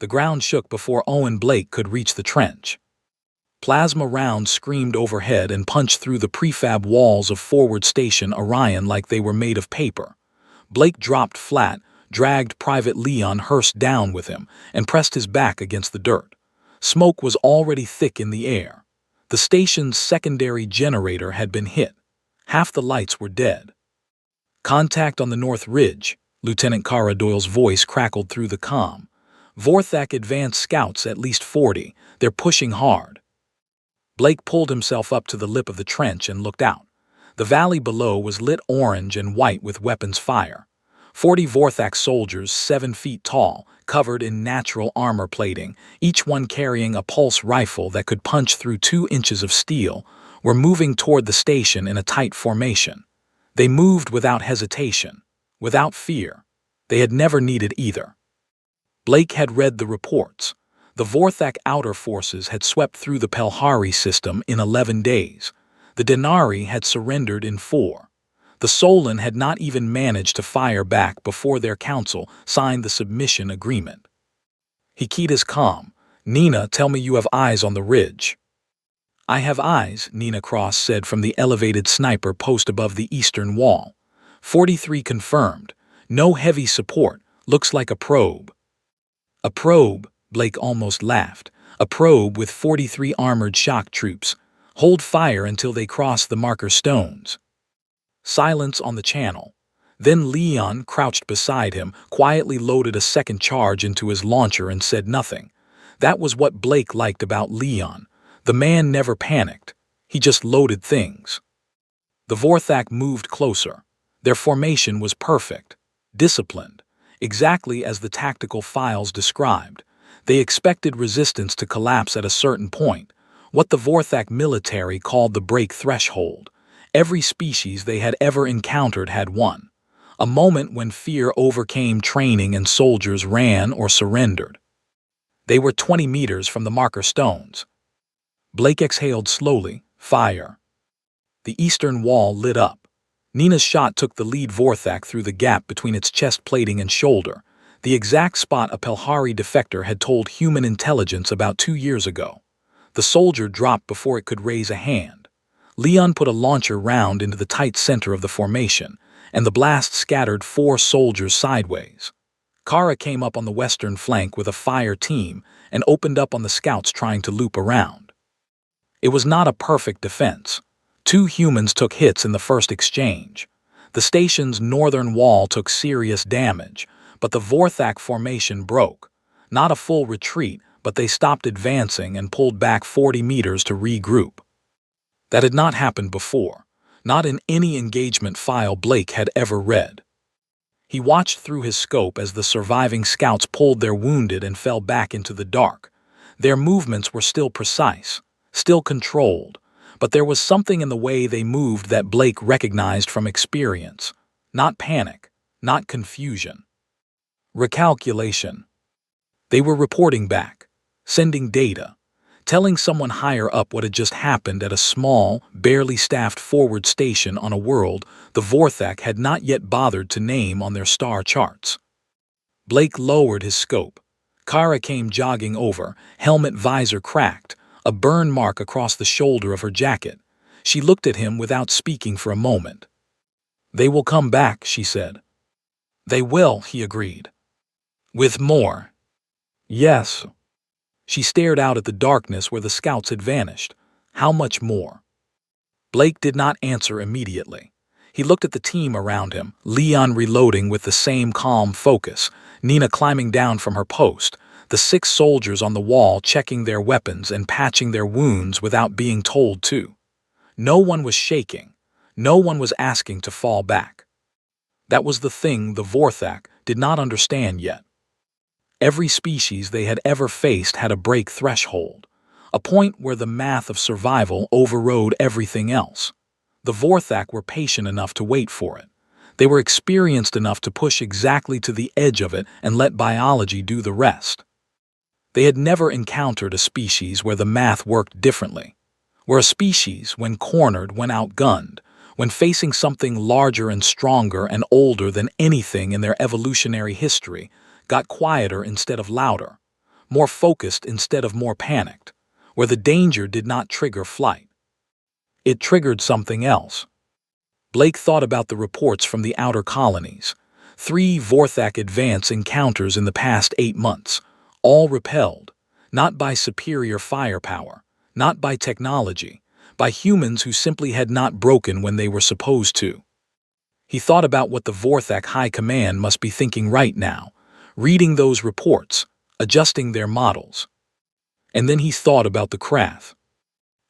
The ground shook before Owen Blake could reach the trench. Plasma rounds screamed overhead and punched through the prefab walls of Forward Station Orion like they were made of paper. Blake dropped flat, dragged Private Leon Hurst down with him, and pressed his back against the dirt. Smoke was already thick in the air. The station's secondary generator had been hit. Half the lights were dead. "Contact on the North Ridge," Lieutenant Kara Doyle's voice crackled through the comm. "Vorthak advanced scouts at least 40. They're pushing hard." Blake pulled himself up to the lip of the trench and looked out. The valley below was lit orange and white with weapons fire. 40 Vorthak soldiers, 7 feet tall, covered in natural armor plating, each one carrying a pulse rifle that could punch through 2 inches of steel, were moving toward the station in a tight formation. They moved without hesitation, without fear. They had never needed either. Blake had read the reports. The Vorthak outer forces had swept through the Pelhari system in 11 days. The Denari had surrendered in 4. The Solon had not even managed to fire back before their council signed the submission agreement. He keyed his comm. "Nina, tell me you have eyes on the ridge." "I have eyes," Nina Cross said from the elevated sniper post above the eastern wall. 43 confirmed. No heavy support. Looks like a probe. "A probe," Blake almost laughed. "A probe with 43 armored shock troops. Hold fire until they cross the marker stones." Silence on the channel. Then Leon, crouched beside him, quietly loaded a second charge into his launcher and said nothing. That was what Blake liked about Leon. The man never panicked. He just loaded things. The Vorthak moved closer. Their formation was perfect, disciplined, exactly as the tactical files described. They expected resistance to collapse at a certain point, what the Vorthak military called the break threshold. Every species they had ever encountered had one. A moment when fear overcame training and soldiers ran or surrendered. They were 20 meters from the marker stones. Blake exhaled slowly. Fire. The eastern wall lit up. Nina's shot took the lead Vorthak through the gap between its chest plating and shoulder, the exact spot a Pelhari defector had told human intelligence about 2 years ago. The soldier dropped before it could raise a hand. Leon put a launcher round into the tight center of the formation, and the blast scattered 4 soldiers sideways. Kara came up on the western flank with a fire team and opened up on the scouts trying to loop around. It was not a perfect defense. 2 humans took hits in the first exchange. The station's northern wall took serious damage, but the Vorthak formation broke. Not a full retreat, but they stopped advancing and pulled back 40 meters to regroup. That had not happened before, not in any engagement file Blake had ever read. He watched through his scope as the surviving scouts pulled their wounded and fell back into the dark. Their movements were still precise, still controlled, but there was something in the way they moved that Blake recognized from experience. Not panic, not confusion. Recalculation. They were reporting back, sending data, telling someone higher up what had just happened at a small, barely staffed forward station on a world the Vorthak had not yet bothered to name on their star charts. Blake lowered his scope. Kara came jogging over, helmet visor cracked, a burn mark across the shoulder of her jacket. She looked at him without speaking for a moment. "They will come back," she said. "They will," he agreed. "With more." "Yes." She stared out at the darkness where the scouts had vanished. How much more? Blake did not answer immediately. He looked at the team around him, Leon reloading with the same calm focus, Nina climbing down from her post, the 6 soldiers on the wall checking their weapons and patching their wounds without being told to. No one was shaking. No one was asking to fall back. That was the thing the Vorthak did not understand yet. Every species they had ever faced had a break threshold, a point where the math of survival overrode everything else. The Vorthak were patient enough to wait for it. They were experienced enough to push exactly to the edge of it and let biology do the rest. They had never encountered a species where the math worked differently, where a species, when cornered, when outgunned, when facing something larger and stronger and older than anything in their evolutionary history, got quieter instead of louder, more focused instead of more panicked, where the danger did not trigger flight. It triggered something else. Blake thought about the reports from the outer colonies. 3 Vorthak advance encounters in the past 8 months, all repelled, not by superior firepower, not by technology, by humans who simply had not broken when they were supposed to. He thought about what the Vorthak High Command must be thinking right now, reading those reports, adjusting their models. And then he thought about the Krath.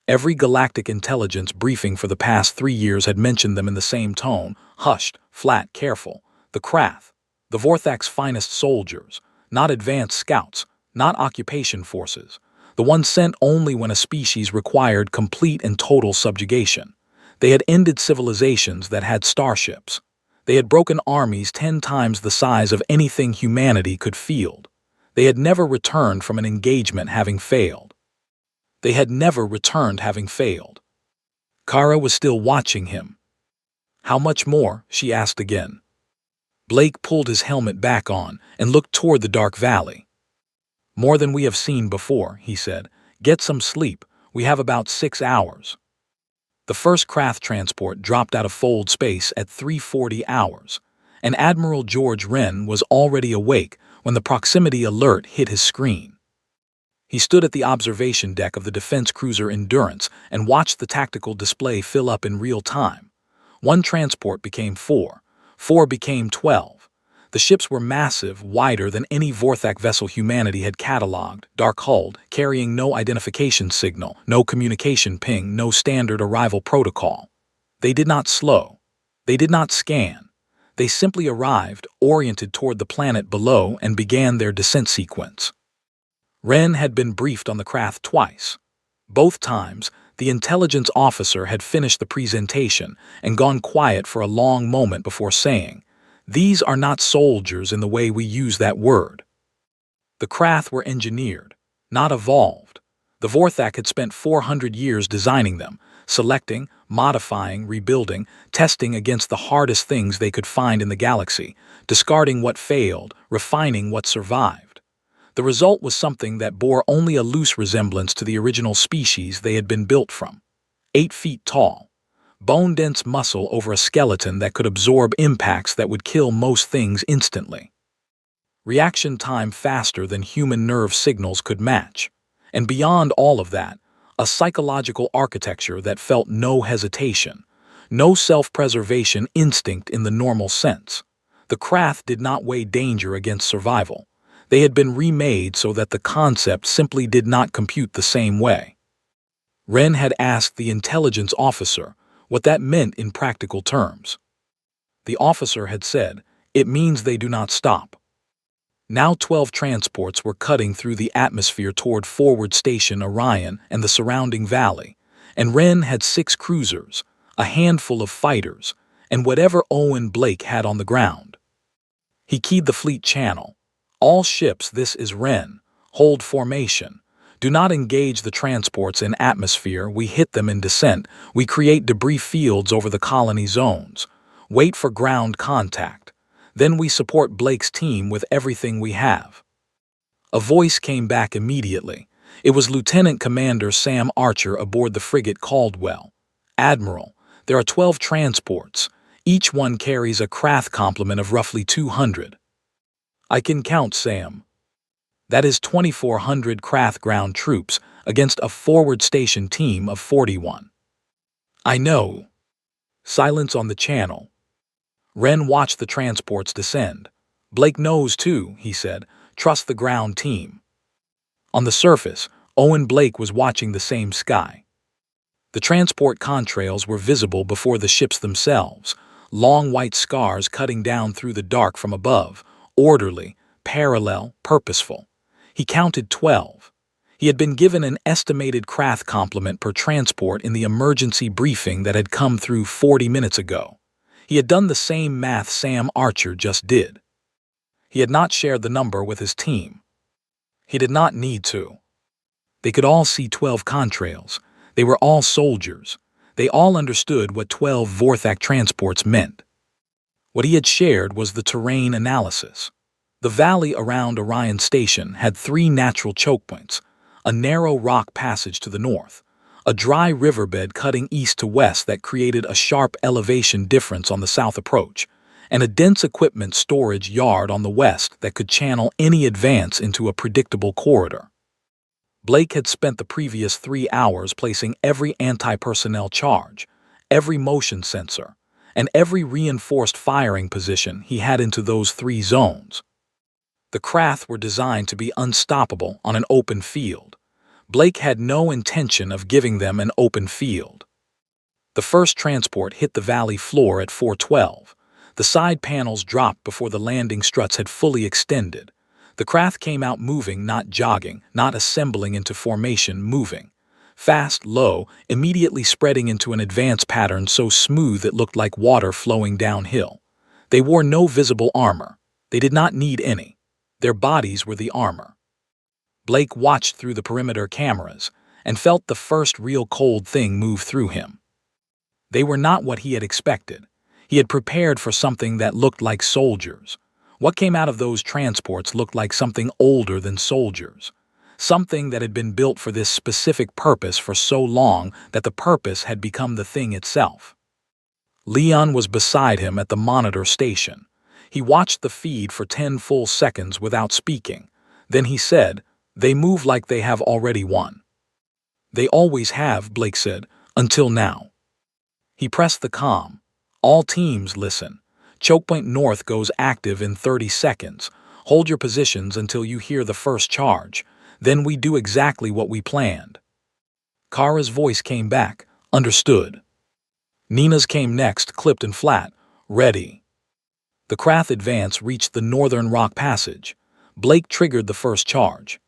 Every galactic intelligence briefing for the past 3 years had mentioned them in the same tone, hushed, flat, careful. The Krath, the Vorthak's finest soldiers, not advanced scouts, not occupation forces, the ones sent only when a species required complete and total subjugation. They had ended civilizations that had starships. They had broken armies 10 times the size of anything humanity could field. They had never returned from an engagement having failed. They had never returned having failed. Kara was still watching him. "How much more?" she asked again. Blake pulled his helmet back on and looked toward the dark valley. "More than we have seen before," he said. "Get some sleep. We have about 6 hours." The first Krath transport dropped out of fold space at 3:40 hours, and Admiral George Wren was already awake when the proximity alert hit his screen. He stood at the observation deck of the defense cruiser Endurance and watched the tactical display fill up in real time. 1 transport became 4, 4 became 12. The ships were massive, wider than any Vorthak vessel humanity had catalogued, dark-hulled, carrying no identification signal, no communication ping, no standard arrival protocol. They did not slow. They did not scan. They simply arrived, oriented toward the planet below, and began their descent sequence. Wren had been briefed on the Krath twice. Both times, the intelligence officer had finished the presentation and gone quiet for a long moment before saying, "These are not soldiers in the way we use that word." The Krath were engineered, not evolved. The Vorthak had spent 400 years designing them, selecting, modifying, rebuilding, testing against the hardest things they could find in the galaxy, discarding what failed, refining what survived. The result was something that bore only a loose resemblance to the original species they had been built from. 8 feet tall, bone-dense muscle over a skeleton that could absorb impacts that would kill most things instantly. Reaction time faster than human nerve signals could match. And beyond all of that, a psychological architecture that felt no hesitation, no self-preservation instinct in the normal sense. The Krath did not weigh danger against survival. They had been remade so that the concept simply did not compute the same way. Wren had asked the intelligence officer what that meant in practical terms. The officer had said, "It means they do not stop." Now 12 transports were cutting through the atmosphere toward Forward Station Orion and the surrounding valley, and Wren had 6 cruisers, a handful of fighters, and whatever Owen Blake had on the ground. He keyed the fleet channel. "All ships, this is Wren. Hold formation. Do not engage the transports in atmosphere. We hit them in descent. We create debris fields over the colony zones. Wait for ground contact. Then we support Blake's team with everything we have." A voice came back immediately. It was Lieutenant Commander Sam Archer aboard the frigate Caldwell. "Admiral, there are 12 transports. Each one carries a Krath complement of roughly 200. "I can count, Sam. That is 2,400 Krath ground troops against a forward station team of 41. "I know." Silence on the channel. Wren watched the transports descend. "Blake knows too," he said. "Trust the ground team." On the surface, Owen Blake was watching the same sky. The transport contrails were visible before the ships themselves, long white scars cutting down through the dark from above, orderly, parallel, purposeful. He counted 12. He had been given an estimated Krath complement per transport in the emergency briefing that had come through 40 minutes ago. He had done the same math Sam Archer just did. He had not shared the number with his team. He did not need to. They could all see 12 contrails. They were all soldiers. They all understood what 12 Vorthak transports meant. What he had shared was the terrain analysis. The valley around Orion Station had three natural choke points: a narrow rock passage to the north, a dry riverbed cutting east to west that created a sharp elevation difference on the south approach, and a dense equipment storage yard on the west that could channel any advance into a predictable corridor. Blake had spent the previous 3 hours placing every anti-personnel charge, every motion sensor, and every reinforced firing position he had into those 3 zones. The Krath were designed to be unstoppable on an open field. Blake had no intention of giving them an open field. The first transport hit the valley floor at 4:12. The side panels dropped before the landing struts had fully extended. The Krath came out moving, not jogging, not assembling into formation, moving. Fast, low, immediately spreading into an advance pattern so smooth it looked like water flowing downhill. They wore no visible armor. They did not need any. Their bodies were the armor. Blake watched through the perimeter cameras and felt the first real cold thing move through him. They were not what he had expected. He had prepared for something that looked like soldiers. What came out of those transports looked like something older than soldiers. Something that had been built for this specific purpose for so long that the purpose had become the thing itself. Leon was beside him at the monitor station. He watched the feed for 10 full seconds without speaking. Then he said, "They move like they have already won." "They always have," Blake said, "until now." He pressed the comm. "All teams, listen. Chokepoint North goes active in 30 seconds. Hold your positions until you hear the first charge. Then we do exactly what we planned." Kara's voice came back, "Understood." Nina's came next, clipped and flat, "Ready." The Krath advance reached the northern rock passage. Blake triggered the first charge.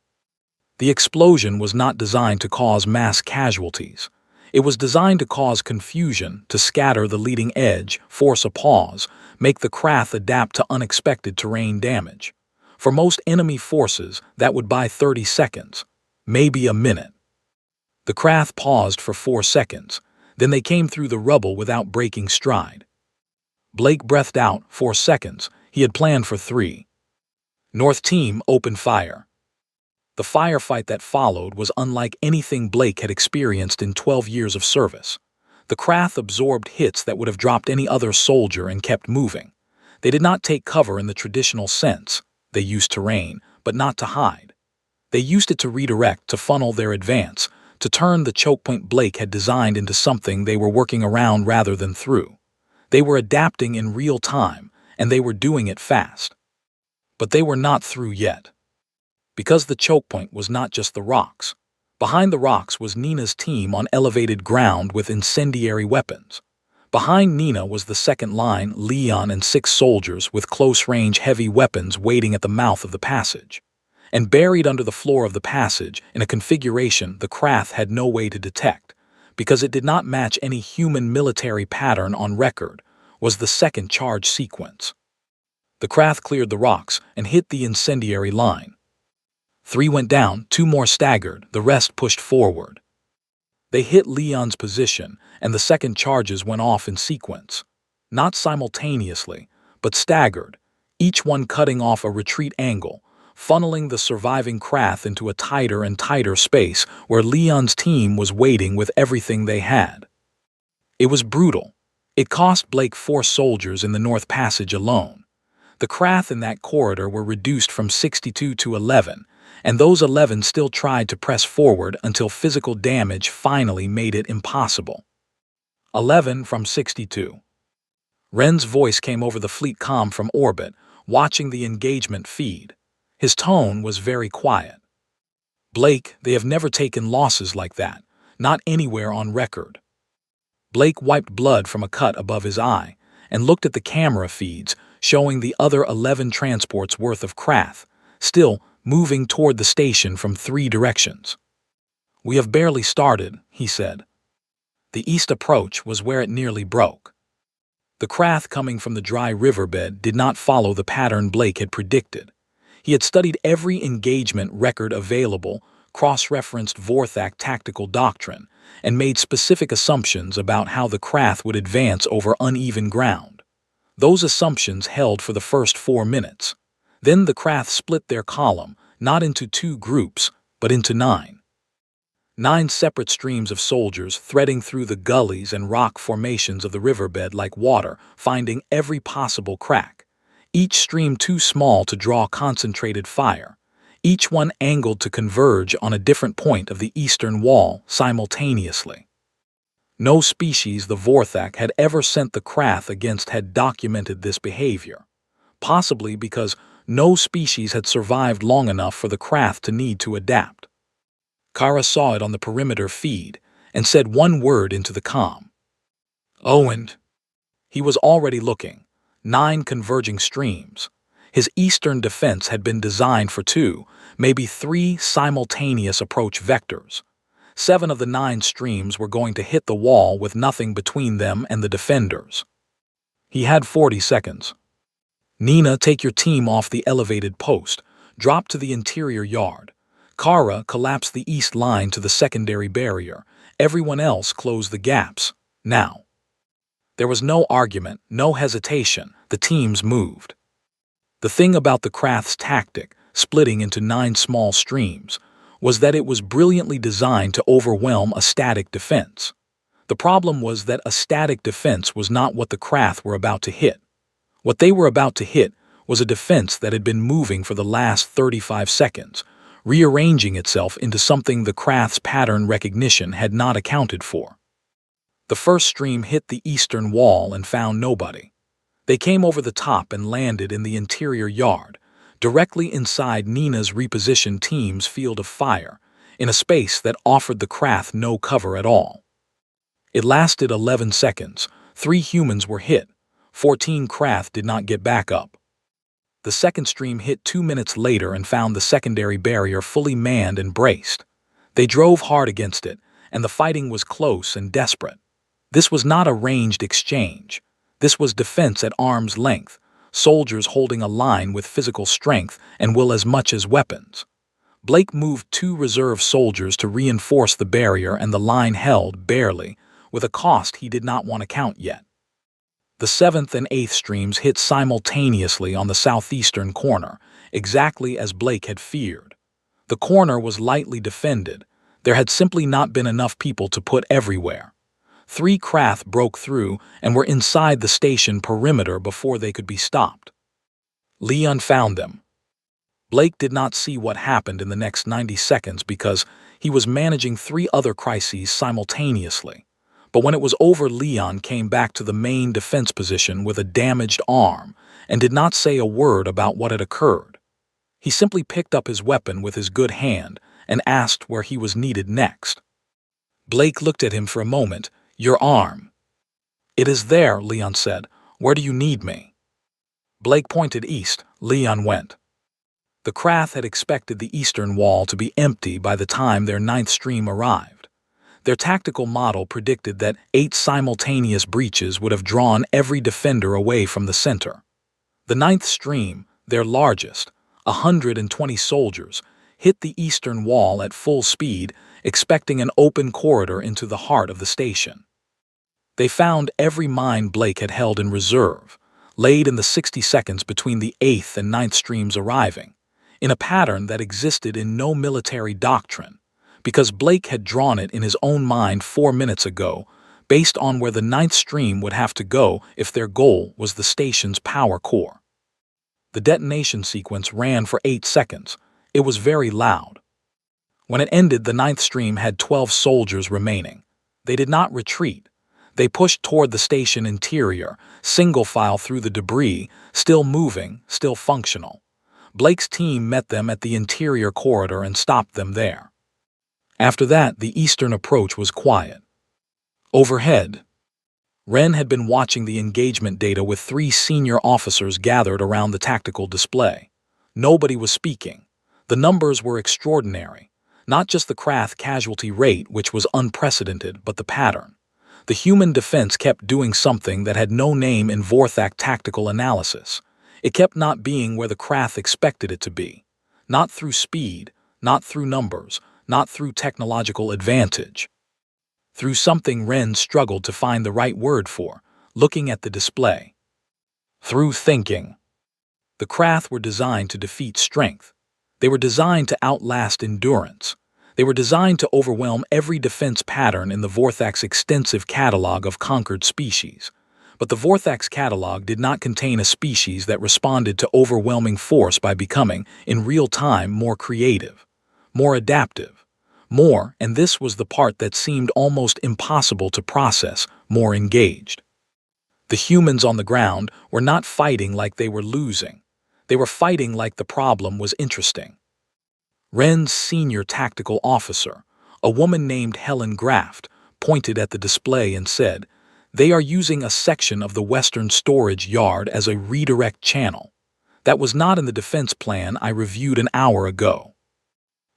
The explosion was not designed to cause mass casualties. It was designed to cause confusion, to scatter the leading edge, force a pause, make the Krath adapt to unexpected terrain damage. For most enemy forces, that would buy 30 seconds, maybe a minute. The Krath paused for 4 seconds, then they came through the rubble without breaking stride. Blake breathed out, 4 seconds. He had planned for 3. North team, open fire. The firefight that followed was unlike anything Blake had experienced in 12 years of service. The Krath absorbed hits that would have dropped any other soldier and kept moving. They did not take cover in the traditional sense. They used terrain, but not to hide. They used it to redirect, to funnel their advance, to turn the chokepoint Blake had designed into something they were working around rather than through. They were adapting in real time, and they were doing it fast. But they were not through yet. Because the chokepoint was not just the rocks. Behind the rocks was Nina's team on elevated ground with incendiary weapons. Behind Nina was the second line, Leon and 6 soldiers with close-range heavy weapons waiting at the mouth of the passage. And buried under the floor of the passage, in a configuration the Krath had no way to detect, because it did not match any human military pattern on record, was the second charge sequence. The Krath cleared the rocks and hit the incendiary line. 3 went down, 2 more staggered, the rest pushed forward. They hit Leon's position, and the second charges went off in sequence. Not simultaneously, but staggered, each one cutting off a retreat angle, funneling the surviving Krath into a tighter and tighter space where Leon's team was waiting with everything they had. It was brutal. It cost Blake 4 soldiers in the North Passage alone. The Krath in that corridor were reduced from 62 to 11, and those 11 still tried to press forward until physical damage finally made it impossible. 11 from 62. Wren's voice came over the fleet comm from orbit, watching the engagement feed. His tone was very quiet. "Blake, they have never taken losses like that, not anywhere on record." Blake wiped blood from a cut above his eye and looked at the camera feeds showing the other 11 transports worth of Krath, still moving toward the station from 3 directions. "We have barely started," he said. The east approach was where it nearly broke. The Krath coming from the dry riverbed did not follow the pattern Blake had predicted. He had studied every engagement record available, cross-referenced Vorthak tactical doctrine, and made specific assumptions about how the Krath would advance over uneven ground. Those assumptions held for the first 4 minutes. Then the Krath split their column, not into 2 groups, but into 9. 9 separate streams of soldiers threading through the gullies and rock formations of the riverbed like water, finding every possible crack. Each stream too small to draw concentrated fire. Each one angled to converge on a different point of the eastern wall simultaneously. No species the Vorthak had ever sent the Krath against had documented this behavior, possibly because no species had survived long enough for the Krath to need to adapt. Kara saw it on the perimeter feed and said one word into the comm. Owen. He was already looking. 9 converging streams. His eastern defense had been designed for 2, maybe 3 simultaneous approach vectors. 7 of the 9 streams were going to hit the wall with nothing between them and the defenders. He had 40 seconds. Nina, take your team off the elevated post. Drop to the interior yard. Kara, collapse the east line to the secondary barrier. Everyone else close the gaps. Now. There was no argument, no hesitation. The teams moved. The thing about the Krath's tactic, splitting into 9 small streams, was that it was brilliantly designed to overwhelm a static defense. The problem was that a static defense was not what the Krath were about to hit. What they were about to hit was a defense that had been moving for the last 35 seconds, rearranging itself into something the Krath's pattern recognition had not accounted for. The first stream hit the eastern wall and found nobody. They came over the top and landed in the interior yard, directly inside Nina's repositioned team's field of fire, in a space that offered the Krath no cover at all. It lasted 11 seconds. 3 humans were hit. 14 Krath did not get back up. The second stream hit 2 minutes later and found the secondary barrier fully manned and braced. They drove hard against it, and the fighting was close and desperate. This was not a ranged exchange. This was defense at arm's length, soldiers holding a line with physical strength and will as much as weapons. Blake moved 2 reserve soldiers to reinforce the barrier, and the line held barely, with a cost he did not want to count yet. The 7th and 8th streams hit simultaneously on the southeastern corner, exactly as Blake had feared. The corner was lightly defended. There had simply not been enough people to put everywhere. 3 Krath broke through and were inside the station perimeter before they could be stopped. Leon found them. Blake did not see what happened in the next 90 seconds because he was managing 3 other crises simultaneously. But when it was over, Leon came back to the main defense position with a damaged arm and did not say a word about what had occurred. He simply picked up his weapon with his good hand and asked where he was needed next. Blake looked at him for a moment. Your arm. It is there, Leon said. Where do you need me? Blake pointed east. Leon went. The Krath had expected the eastern wall to be empty by the time their 9th stream arrived. Their tactical model predicted that 8 simultaneous breaches would have drawn every defender away from the center. The 9th stream, their largest, 120 soldiers, hit the eastern wall at full speed, expecting an open corridor into the heart of the station. They found every mine Blake had held in reserve, laid in the 60 seconds between the 8th and 9th streams arriving, in a pattern that existed in no military doctrine, because Blake had drawn it in his own mind 4 minutes ago, based on where the 9th stream would have to go if their goal was the station's power core. The detonation sequence ran for 8 seconds. It was very loud. When it ended, the 9th stream had 12 soldiers remaining. They did not retreat. They pushed toward the station interior, single file through the debris, still moving, still functional. Blake's team met them at the interior corridor and stopped them there. After that, the eastern approach was quiet. Overhead, Wren had been watching the engagement data with 3 senior officers gathered around the tactical display. Nobody was speaking. The numbers were extraordinary. Not just the Krath casualty rate, which was unprecedented, but the pattern. The human defense kept doing something that had no name in Vorthak tactical analysis. It kept not being where the Krath expected it to be. Not through speed, not through numbers, not through technological advantage. Through something Wren struggled to find the right word for, looking at the display. Through thinking. The Krath were designed to defeat strength. They were designed to outlast endurance. They were designed to overwhelm every defense pattern in the Vorthak's extensive catalog of conquered species. But the Vorthak's catalog did not contain a species that responded to overwhelming force by becoming, in real time, more creative, more adaptive, more, and this was the part that seemed almost impossible to process, more engaged. The humans on the ground were not fighting like they were losing. They were fighting like the problem was interesting. Wren's senior tactical officer, a woman named Helen Graft, pointed at the display and said, "They are using a section of the western storage yard as a redirect channel. That was not in the defense plan I reviewed an hour ago."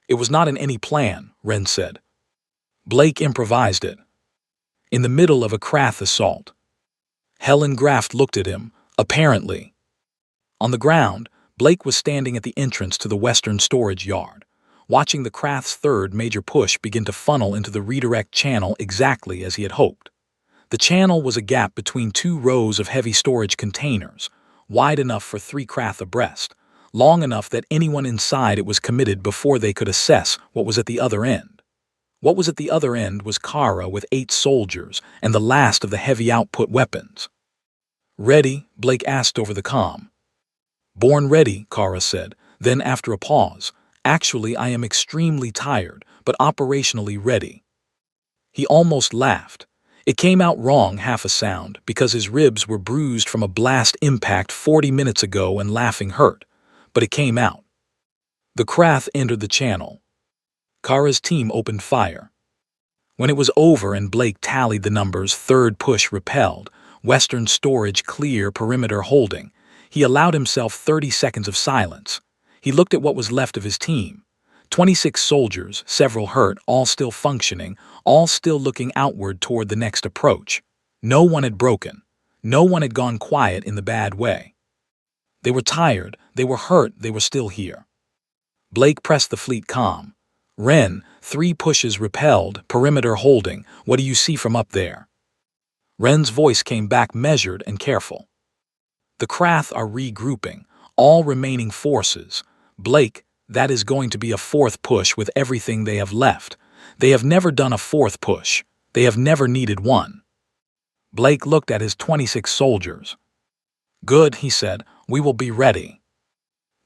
"It was not in any plan," Wren said. "Blake improvised it. In the middle of a Krath assault." Helen Graft looked at him, apparently. On the ground, Blake was standing at the entrance to the western storage yard, watching the Krath's third major push begin to funnel into the redirect channel exactly as he had hoped. The channel was a gap between two rows of heavy storage containers, wide enough for 3 Krath abreast, long enough that anyone inside it was committed before they could assess what was at the other end. What was at the other end was Kara with 8 soldiers and the last of the heavy output weapons. "Ready?" Blake asked over the comm. "Born ready," Kara said. Then, after a pause, "Actually, I am extremely tired, but operationally ready." He almost laughed. It came out wrong, half a sound, because his ribs were bruised from a blast impact 40 minutes ago and laughing hurt. But it came out. The Krath entered the channel. Kara's team opened fire. When it was over and Blake tallied the numbers, third push repelled, western storage clear, perimeter holding, he allowed himself 30 seconds of silence. He looked at what was left of his team. 26 soldiers, several hurt, all still functioning, all still looking outward toward the next approach. No one had broken. No one had gone quiet in the bad way. They were tired, they were hurt, they were still here. Blake pressed the fleet comm. "Wren, 3 pushes repelled, perimeter holding. What do you see from up there?" Wren's voice came back measured and careful. "The Krath are regrouping, all remaining forces. Blake, that is going to be a 4th push with everything they have left. They have never done a 4th push. They have never needed one." Blake looked at his 26 soldiers. "Good," he said. "We will be ready."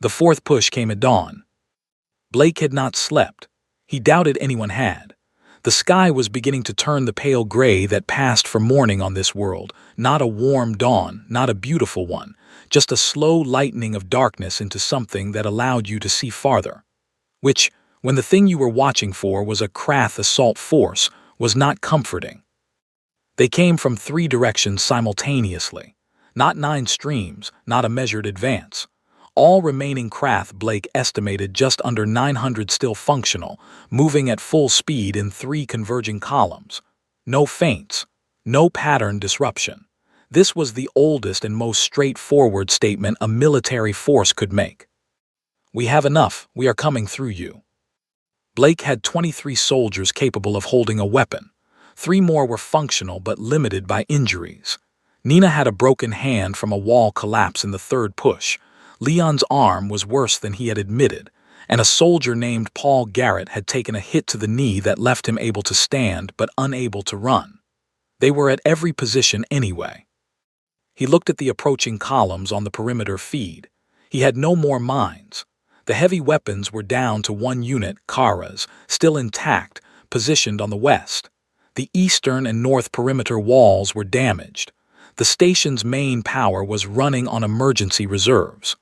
The 4th push came at dawn. Blake had not slept. He doubted anyone had. The sky was beginning to turn the pale gray that passed for morning on this world, not a warm dawn, not a beautiful one, just a slow lightening of darkness into something that allowed you to see farther. Which, when the thing you were watching for was a Krath assault force, was not comforting. They came from 3 directions simultaneously. Not 9 streams, not a measured advance. All remaining Krath Blake estimated just under 900 still functional, moving at full speed in 3 converging columns. No feints, no pattern disruption. This was the oldest and most straightforward statement a military force could make. "We have enough, we are coming through you." Blake had 23 soldiers capable of holding a weapon. 3 more were functional but limited by injuries. Nina had a broken hand from a wall collapse in the 3rd push. Leon's arm was worse than he had admitted, and a soldier named Paul Garrett had taken a hit to the knee that left him able to stand but unable to run. They were at every position anyway. He looked at the approaching columns on the perimeter feed. He had no more mines. The heavy weapons were down to 1 unit, Kara's, still intact, positioned on the west. The eastern and north perimeter walls were damaged. The station's main power was running on emergency reserves.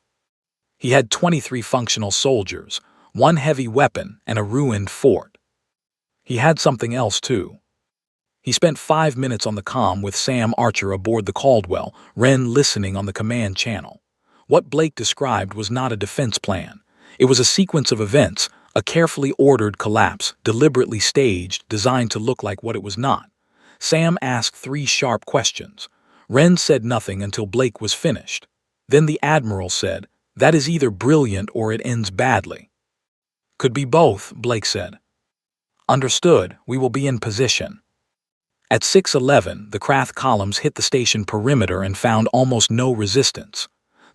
He had 23 functional soldiers, 1 heavy weapon, and a ruined fort. He had something else, too. He spent 5 minutes on the comm with Sam Archer aboard the Caldwell, Wren listening on the command channel. What Blake described was not a defense plan. It was a sequence of events, a carefully ordered collapse, deliberately staged, designed to look like what it was not. Sam asked 3 sharp questions. Wren said nothing until Blake was finished. Then the Admiral said, "That is either brilliant or it ends badly." "Could be both," Blake said. "Understood. We will be in position." At 6:11, the Krath columns hit the station perimeter and found almost no resistance.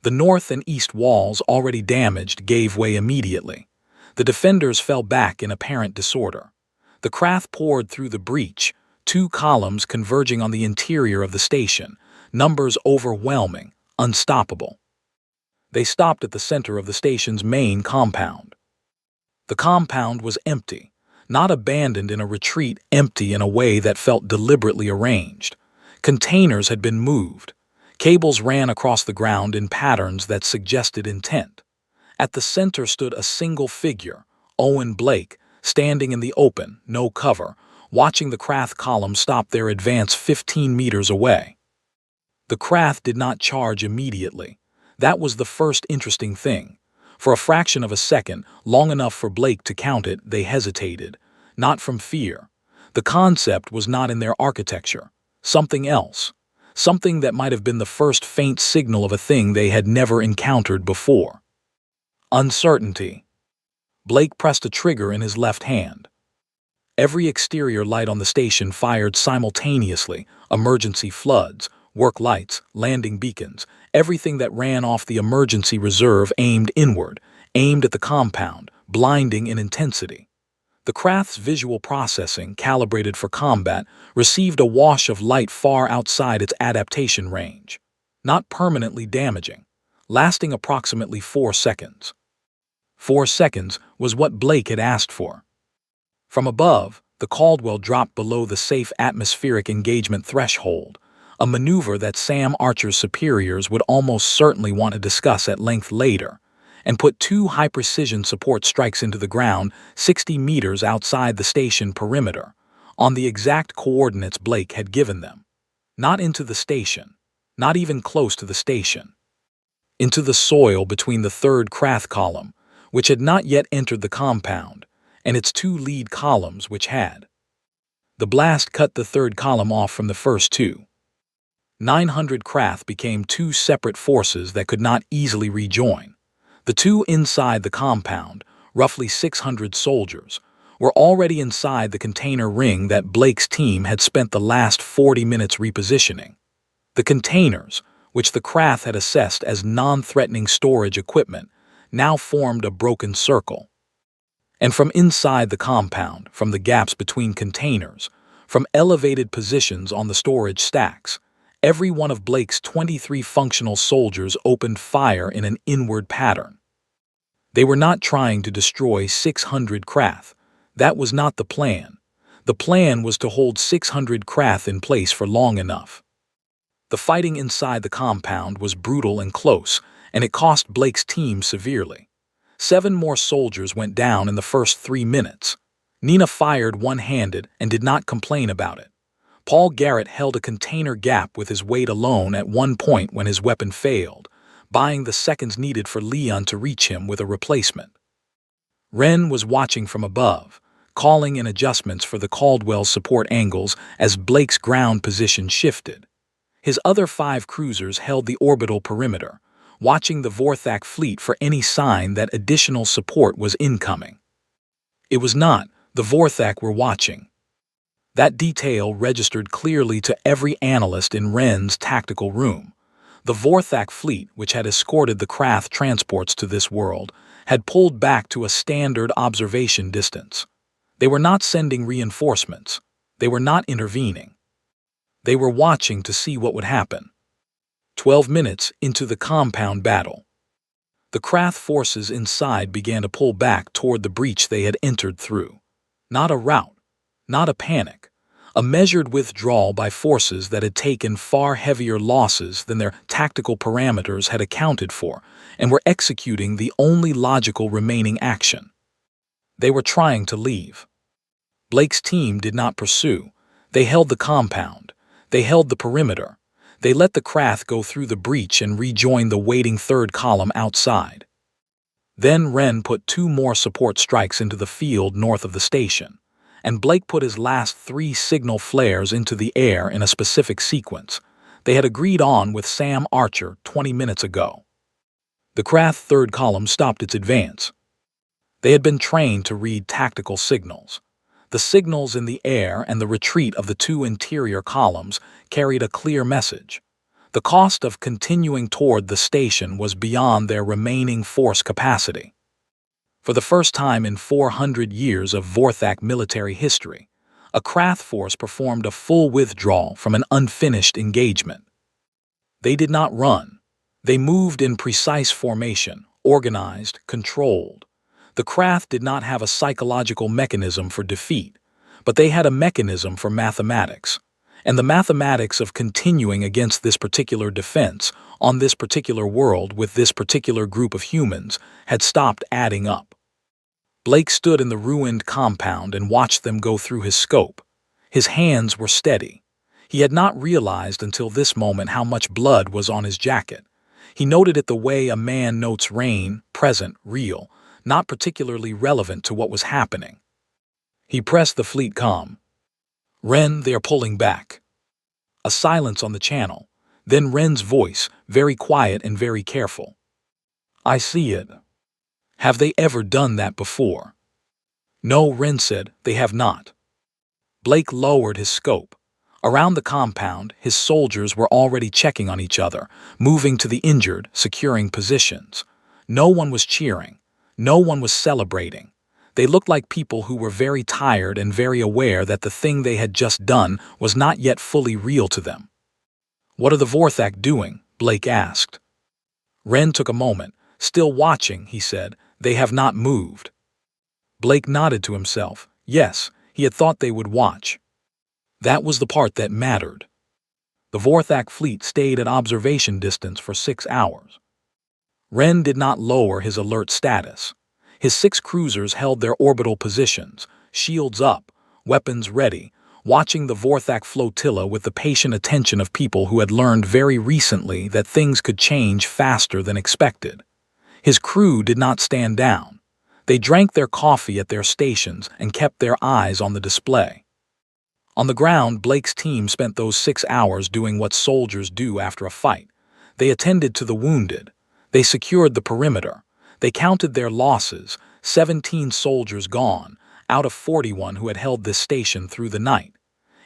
The north and east walls, already damaged, gave way immediately. The defenders fell back in apparent disorder. The Krath poured through the breach, two columns converging on the interior of the station, numbers overwhelming, unstoppable. They stopped at the center of the station's main compound. The compound was empty, not abandoned in a retreat, empty in a way that felt deliberately arranged. Containers had been moved. Cables ran across the ground in patterns that suggested intent. At the center stood a single figure, Owen Blake, standing in the open, no cover, watching the Krath column stop their advance 15 meters away. The Krath did not charge immediately. That was the first interesting thing. For a fraction of a second, long enough for Blake to count it, they hesitated. Not from fear. The concept was not in their architecture. Something else. Something that might have been the first faint signal of a thing they had never encountered before. Uncertainty. Blake pressed a trigger in his left hand. Every exterior light on the station fired simultaneously, emergency floods, work lights, landing beacons, everything that ran off the emergency reserve aimed inward, aimed at the compound, blinding in intensity. The Krath's visual processing, calibrated for combat, received a wash of light far outside its adaptation range. Not permanently damaging, lasting approximately 4 seconds. 4 seconds was what Blake had asked for. From above, the Caldwell dropped below the safe atmospheric engagement threshold, a maneuver that Sam Archer's superiors would almost certainly want to discuss at length later, and put 2 high-precision support strikes into the ground 60 meters outside the station perimeter, on the exact coordinates Blake had given them. Not into the station, not even close to the station. Into the soil between the third Krath column, which had not yet entered the compound, and its 2 lead columns which had. The blast cut the third column off from the first 2. 900 Krath became 2 separate forces that could not easily rejoin. The 2 inside the compound, roughly 600 soldiers, were already inside the container ring that Blake's team had spent the last 40 minutes repositioning. The containers, which the Krath had assessed as non-threatening storage equipment, now formed a broken circle. And from inside the compound, from the gaps between containers, from elevated positions on the storage stacks, every one of Blake's 23 functional soldiers opened fire in an inward pattern. They were not trying to destroy 600 Krath. That was not the plan. The plan was to hold 600 Krath in place for long enough. The fighting inside the compound was brutal and close, and it cost Blake's team severely. 7 more soldiers went down in the first 3 minutes. Nina fired one-handed and did not complain about it. Paul Garrett held a container gap with his weight alone at one point when his weapon failed, buying the seconds needed for Leon to reach him with a replacement. Wren was watching from above, calling in adjustments for the Caldwell's support angles as Blake's ground position shifted. His other 5 cruisers held the orbital perimeter, watching the Vorthak fleet for any sign that additional support was incoming. It was not the Vorthak were watching. That detail registered clearly to every analyst in Wren's tactical room. The Vorthak fleet, which had escorted the Krath transports to this world, had pulled back to a standard observation distance. They were not sending reinforcements. They were not intervening. They were watching to see what would happen. 12 minutes into the compound battle, the Krath forces inside began to pull back toward the breach they had entered through. Not a rout, not a panic, a measured withdrawal by forces that had taken far heavier losses than their tactical parameters had accounted for and were executing the only logical remaining action. They were trying to leave. Blake's team did not pursue. They held the compound. They held the perimeter. They let the Krath go through the breach and rejoin the waiting third column outside. Then Wren put 2 more support strikes into the field north of the station, and Blake put his last 3 signal flares into the air in a specific sequence they had agreed on with Sam Archer 20 minutes ago. The Krath third column stopped its advance. They had been trained to read tactical signals. The signals in the air and the retreat of the 2 interior columns carried a clear message. The cost of continuing toward the station was beyond their remaining force capacity. For the first time in 400 years of Vorthak military history, a Krath force performed a full withdrawal from an unfinished engagement. They did not run. They moved in precise formation, organized, controlled. The Krath did not have a psychological mechanism for defeat, but they had a mechanism for mathematics. And the mathematics of continuing against this particular defense, on this particular world with this particular group of humans, had stopped adding up. Blake stood in the ruined compound and watched them go through his scope. His hands were steady. He had not realized until this moment how much blood was on his jacket. He noted it the way a man notes rain, present, real, not particularly relevant to what was happening. He pressed the fleet comm. "Ren, they are pulling back." A silence on the channel. Then Ren's voice, very quiet and very careful. "I see it." "Have they ever done that before?" "No," Ren said, "they have not." Blake lowered his scope. Around the compound, his soldiers were already checking on each other, moving to the injured, securing positions. No one was cheering. No one was celebrating. They looked like people who were very tired and very aware that the thing they had just done was not yet fully real to them. "What are the Vorthak doing?" Blake asked. Ren took a moment. "Still watching," he said. "They have not moved." Blake nodded to himself. Yes, he had thought they would watch. That was the part that mattered. The Vorthak fleet stayed at observation distance for 6 hours. Ren did not lower his alert status. His 6 cruisers held their orbital positions, shields up, weapons ready, watching the Vorthak flotilla with the patient attention of people who had learned very recently that things could change faster than expected. His crew did not stand down. They drank their coffee at their stations and kept their eyes on the display. On the ground, Blake's team spent those 6 hours doing what soldiers do after a fight. They attended to the wounded. They secured the perimeter. They counted their losses, 17 soldiers gone, out of 41 who had held this station through the night.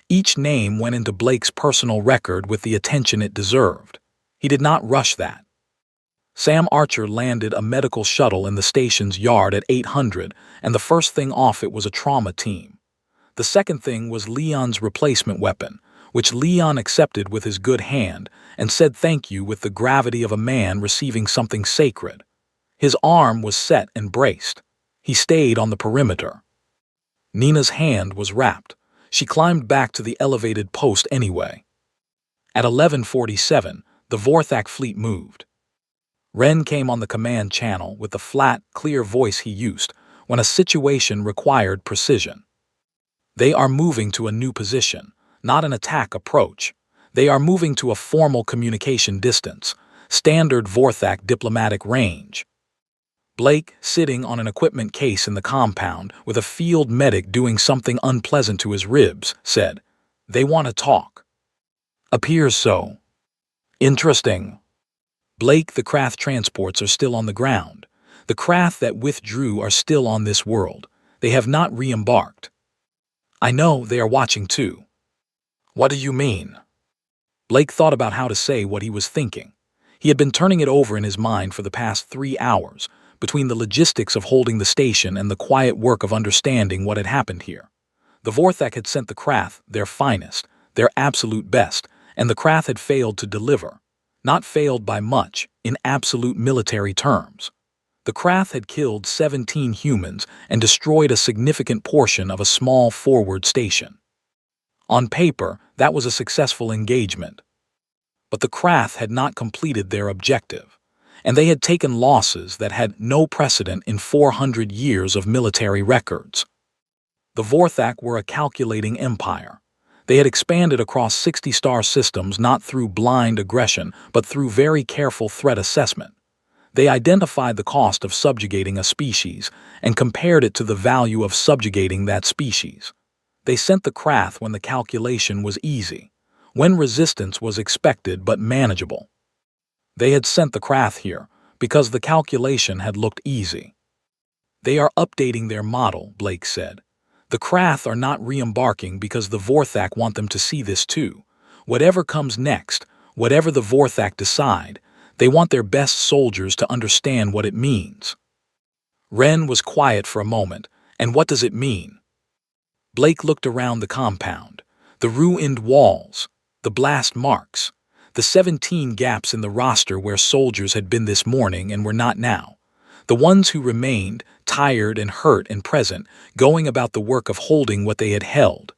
Each name went into Blake's personal record with the attention it deserved. He did not rush that. Sam Archer landed a medical shuttle in the station's yard at 800, and the first thing off it was a trauma team. The second thing was Leon's replacement weapon, which Leon accepted with his good hand and said thank you with the gravity of a man receiving something sacred. His arm was set and braced. He stayed on the perimeter. Nina's hand was wrapped. She climbed back to the elevated post anyway. At 11:47, the Vorthak fleet moved. Ren came on the command channel with the flat, clear voice he used when a situation required precision. "They are moving to a new position, not an attack approach. They are moving to a formal communication distance, standard Vorthak diplomatic range." Blake, sitting on an equipment case in the compound with a field medic doing something unpleasant to his ribs, said, "They want to talk." "Appears so." "Interesting." "Blake, the Krath transports are still on the ground. The Krath that withdrew are still on this world. They have not re-embarked." "I know, they are watching too." "What do you mean?" Blake thought about how to say what he was thinking. He had been turning it over in his mind for the past 3 hours, between the logistics of holding the station and the quiet work of understanding what had happened here. The Vorthak had sent the Krath, their finest, their absolute best, and the Krath had failed to deliver. Not failed by much, in absolute military terms. The Krath had killed 17 humans and destroyed a significant portion of a small forward station. On paper, that was a successful engagement. But the Krath had not completed their objective, and they had taken losses that had no precedent in 400 years of military records. The Vorthak were a calculating empire. They had expanded across 60-star systems not through blind aggression, but through very careful threat assessment. They identified the cost of subjugating a species and compared it to the value of subjugating that species. They sent the Krath when the calculation was easy, when resistance was expected but manageable. They had sent the Krath here because the calculation had looked easy. "They are updating their model," Blake said. "The Krath are not re-embarking because the Vorthak want them to see this too. Whatever comes next, Whatever the Vorthak decide, they want their best soldiers to understand what it means. Ren was quiet for a moment. And what does it mean? Blake looked around the compound. The ruined walls, the blast marks, the 17 gaps in the roster where soldiers had been this morning and were not now. The ones who remained, tired and hurt and present, going about the work of holding what they had held.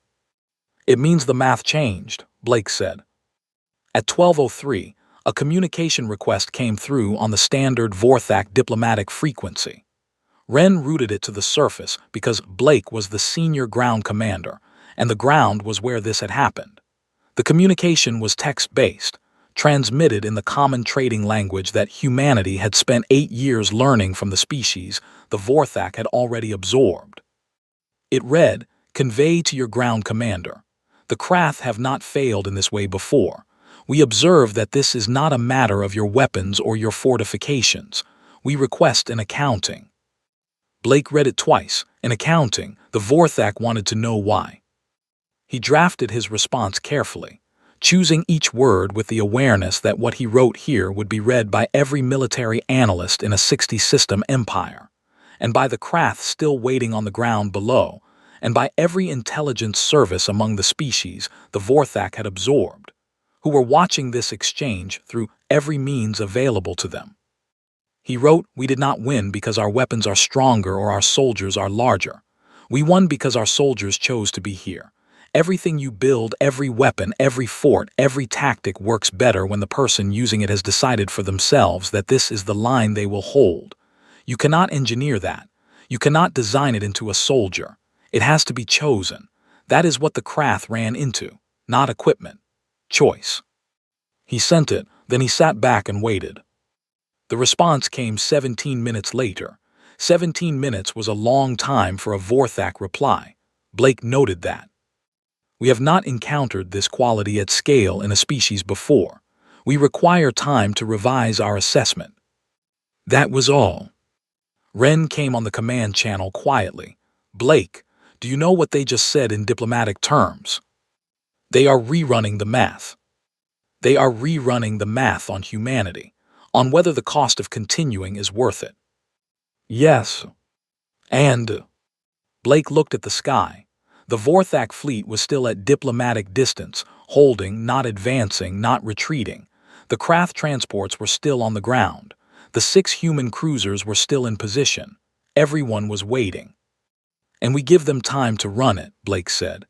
It means the math changed, Blake said. At 12:03, a communication request came through on the standard Vorthak diplomatic frequency. Ren routed it to the surface because Blake was the senior ground commander, and the ground was where this had happened. The communication was text-based, transmitted in the common trading language that humanity had spent 8 years learning from the species the Vorthak had already absorbed. It read, "Convey to your ground commander. The Krath have not failed in this way before. We observe that this is not a matter of your weapons or your fortifications. We request an accounting." Blake read it twice. An accounting. The Vorthak wanted to know why. He drafted his response carefully, choosing each word with the awareness that what he wrote here would be read by every military analyst in a 60-system empire, and by the Krath still waiting on the ground below, and by every intelligence service among the species the Vorthak had absorbed, who were watching this exchange through every means available to them. He wrote, "We did not win because our weapons are stronger or our soldiers are larger. We won because our soldiers chose to be here. Everything you build, every weapon, every fort, every tactic works better when the person using it has decided for themselves that this is the line they will hold. You cannot engineer that. You cannot design it into a soldier. It has to be chosen. That is what the Krath ran into, not equipment. Choice." He sent it, then he sat back and waited. The response came 17 minutes later. 17 minutes was a long time for a Vorthak reply. Blake noted that. "We have not encountered this quality at scale in a species before. We require time to revise our assessment." That was all. Ren came on the command channel quietly. "Blake, do you know what they just said in diplomatic terms? They are rerunning the math. They are rerunning the math on humanity, on whether the cost of continuing is worth it." "Yes. And..." Blake looked at the sky. The Vorthak fleet was still at diplomatic distance, holding, not advancing, not retreating. The Krath transports were still on the ground. The 6 human cruisers were still in position. Everyone was waiting. "And we give them time to run it," Blake said.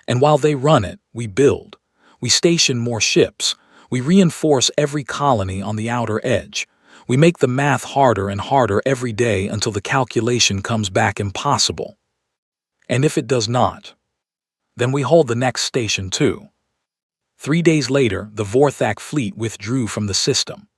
"And while they run it, we build. We station more ships. We reinforce every colony on the outer edge. We make the math harder and harder every day until the calculation comes back impossible. And if it does not, then we hold the next station too." 3 days later, the Vorthak fleet withdrew from the system.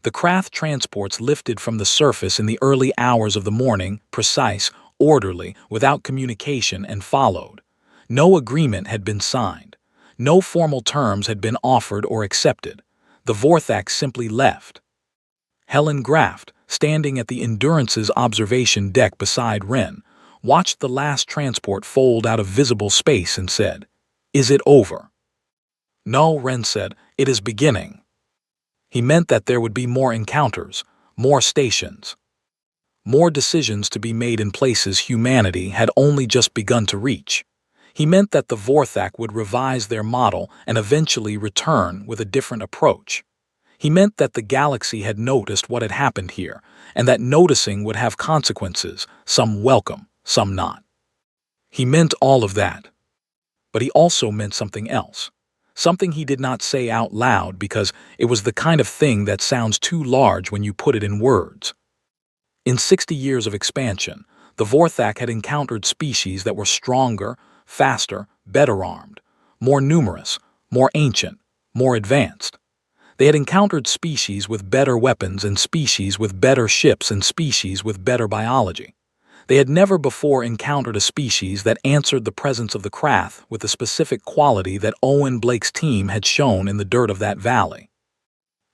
The Krath transports lifted from the surface in the early hours of the morning, precise, orderly, without communication, and followed. No agreement had been signed. No formal terms had been offered or accepted. The Vorthak simply left. Helen Graft, standing at the Endurance's observation deck beside Ren, watched the last transport fold out of visible space and said, "Is it over?" "No," Ren said, "it is beginning." He meant that there would be more encounters, more stations, more decisions to be made in places humanity had only just begun to reach. He meant that the Vorthak would revise their model and eventually return with a different approach. He meant that the galaxy had noticed what had happened here, and that noticing would have consequences, some welcome, some not. He meant all of that. But he also meant something else. Something he did not say out loud because it was the kind of thing that sounds too large when you put it in words. In 60 years of expansion, the Vorthak had encountered species that were stronger, faster, better armed, more numerous, more ancient, more advanced. They had encountered species with better weapons and species with better ships and species with better biology. They had never before encountered a species that answered the presence of the Krath with the specific quality that Owen Blake's team had shown in the dirt of that valley.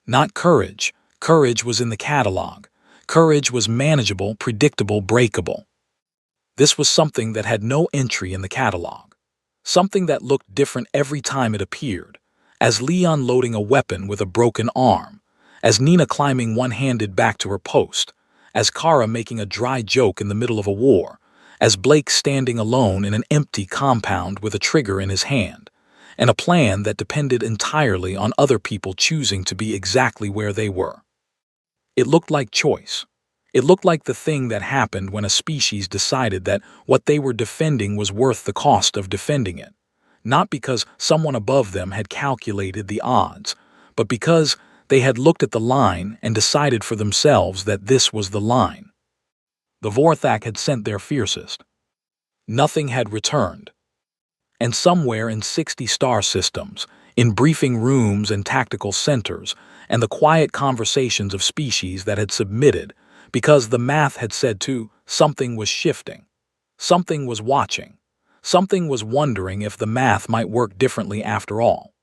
Not courage. Courage was in the catalog. Courage was manageable, predictable, breakable. This was something that had no entry in the catalog. Something that looked different every time it appeared. as Lee unloading a weapon with a broken arm, as Nina climbing one-handed back to her post, as Kara making a dry joke in the middle of a war, as Blake standing alone in an empty compound with a trigger in his hand, and a plan that depended entirely on other people choosing to be exactly where they were. It looked like choice. It looked like the thing that happened when a species decided that what they were defending was worth the cost of defending it, not because someone above them had calculated the odds, but because they had looked at the line and decided for themselves that this was the line. The Vorthak had sent their fiercest. Nothing had returned. And somewhere in 60 star systems, in briefing rooms and tactical centers, and the quiet conversations of species that had submitted, because the math had said to, something was shifting. Something was watching. Something was wondering if the math might work differently after all.